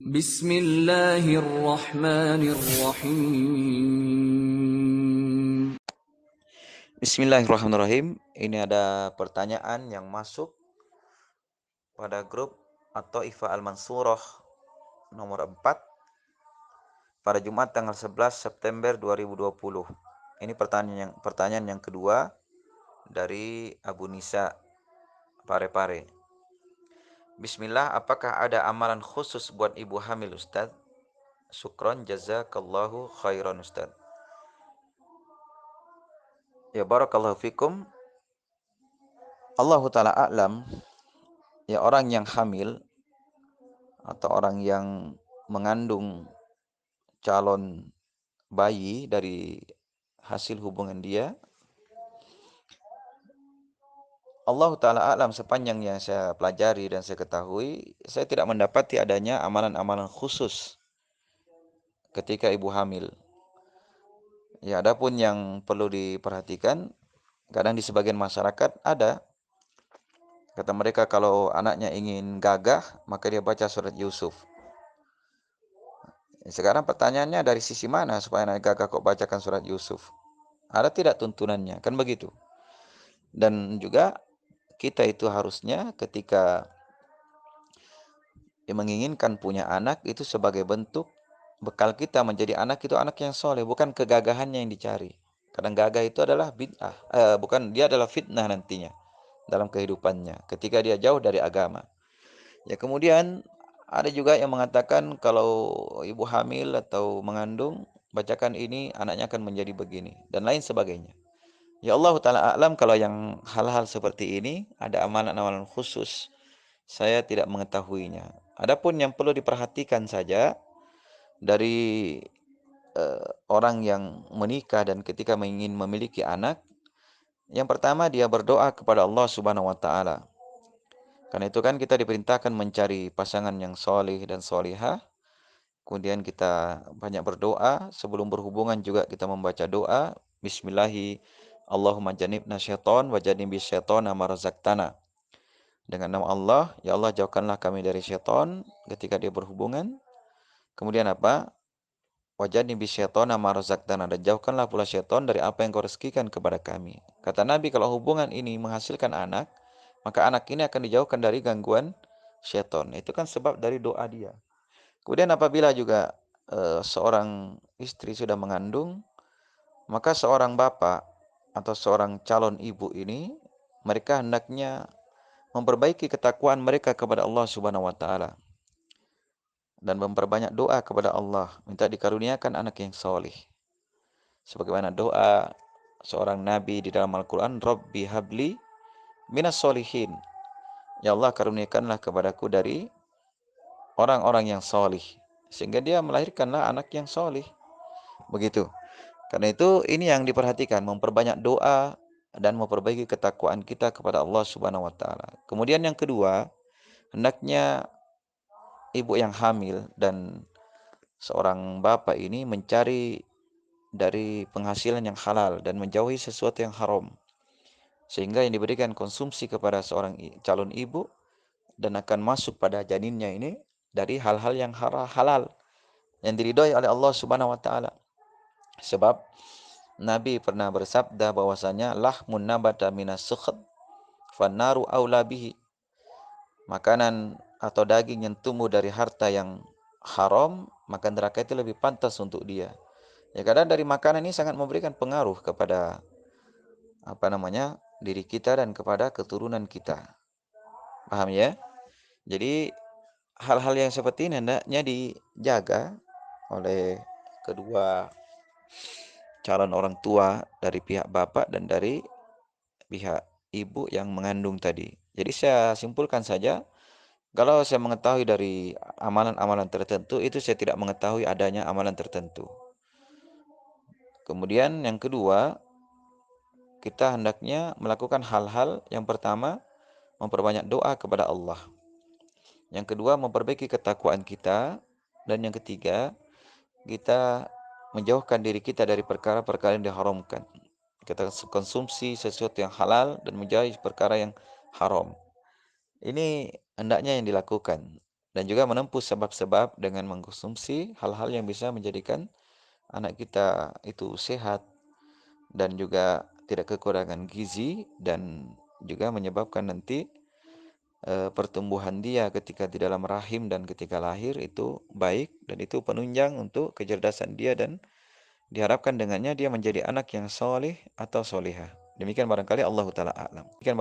Bismillahirrahmanirrahim. Bismillahirrahmanirrahim. Ini ada pertanyaan yang masuk pada grup atau Ifa Al-Mansurah nomor 4 pada Jumat tanggal 11 September 2020. Ini pertanyaan yang kedua dari Abu Nisa Parepare. Bismillah, apakah ada amalan khusus buat ibu hamil, Ustaz? Syukron, jazakallahu khairan, Ustaz. Ya, barakallahu fikum. Allahu ta'ala a'lam. Ya, orang yang hamil atau orang yang mengandung calon bayi dari hasil hubungan dia, Allah Ta'ala alam, sepanjang yang saya pelajari dan saya ketahui, saya tidak mendapati adanya amalan-amalan khusus ketika ibu hamil. Ya, adapun yang perlu diperhatikan, kadang di sebagian masyarakat ada, kata mereka kalau anaknya ingin gagah, maka dia baca surat Yusuf. Sekarang pertanyaannya, dari sisi mana supaya anak gagah kok bacakan surat Yusuf? Ada tidak tuntunannya? Kan begitu. Dan juga kita itu harusnya ketika menginginkan punya anak itu sebagai bentuk bekal kita menjadi anak itu anak yang soleh, bukan kegagahannya yang dicari. Kadang gagah itu adalah bid'ah, bukan, dia adalah fitnah nantinya dalam kehidupannya ketika dia jauh dari agama. Ya, kemudian ada juga yang mengatakan kalau ibu hamil atau mengandung, bacakan ini anaknya akan menjadi begini dan lain sebagainya. Ya, Allah Ta'ala a'lam, kalau yang hal-hal seperti ini ada amalan-amalan khusus, saya tidak mengetahuinya. Adapun yang perlu diperhatikan saja dari orang yang menikah dan ketika ingin memiliki anak, yang pertama dia berdoa kepada Allah Subhanahu wa taala. Karena itu kan kita diperintahkan mencari pasangan yang soleh dan solihah. Kemudian kita banyak berdoa, sebelum berhubungan juga kita membaca doa, Bismillahi Allahumma janibna syaiton wa janibis syaitona ma razaqtana. Dengan nama Allah, ya Allah jauhkanlah kami dari syaitan ketika dia berhubungan. Kemudian apa? Wajadni bisyaitona ma razaqtana, dan jauhkanlah pula syaitan dari apa yang kau rezekikan kepada kami. Kata Nabi, kalau hubungan ini menghasilkan anak, maka anak ini akan dijauhkan dari gangguan syaitan. Itu kan sebab dari doa dia. Kemudian apabila juga seorang istri sudah mengandung, maka seorang bapak atau seorang calon ibu ini, mereka hendaknya memperbaiki ketakwaan mereka kepada Allah Subhanahu wa taala dan memperbanyak doa kepada Allah, minta dikaruniakan anak yang soleh. Sebagaimana doa seorang nabi di dalam Al-Quran, Rabbi habli minas solihin. Ya Allah, karuniakanlah kepadaku dari orang-orang yang soleh. Sehingga dia melahirkanlah anak yang soleh. Begitu. Karena itu ini yang diperhatikan, memperbanyak doa dan memperbaiki ketakwaan kita kepada Allah Subhanahu wa taala. Kemudian yang kedua, hendaknya ibu yang hamil dan seorang bapak ini mencari dari penghasilan yang halal dan menjauhi sesuatu yang haram, sehingga yang diberikan konsumsi kepada seorang calon ibu dan akan masuk pada janinnya ini dari hal-hal yang halal yang diridhoi oleh Allah Subhanahu wa taala. Sebab Nabi pernah bersabda bahwasanya lahmun nabata minas sukht fannaru aula bihi. Makanan atau daging yang tumbuh dari harta yang haram, maka neraka itu lebih pantas untuk dia. Ya, kadang dari makanan ini sangat memberikan pengaruh kepada diri kita dan kepada keturunan kita. Paham ya? Jadi hal-hal yang seperti ini hendaknya dijaga oleh kedua calon orang tua dari pihak bapak dan dari pihak ibu yang mengandung tadi. Jadi saya simpulkan saja, kalau saya mengetahui dari amalan-amalan tertentu, itu saya tidak mengetahui adanya amalan tertentu. Kemudian yang kedua, kita hendaknya melakukan hal-hal, yang pertama memperbanyak doa kepada Allah. Yang kedua, memperbaiki ketakwaan kita. Dan yang ketiga, kita menjauhkan diri kita dari perkara-perkara yang diharamkan. Kita konsumsi sesuatu yang halal dan menjauhi perkara yang haram. Ini hendaknya yang dilakukan. dan juga menempuh sebab-sebab dengan mengkonsumsi hal-hal yang bisa menjadikan anak kita itu sehat dan juga tidak kekurangan gizi, dan juga menyebabkan nanti pertumbuhan dia ketika di dalam rahim dan ketika lahir itu baik, dan itu penunjang untuk kecerdasan dia, dan diharapkan dengannya dia menjadi anak yang soleh atau solihah. Demikian barangkali Allah Ta'ala a'lam. Demikian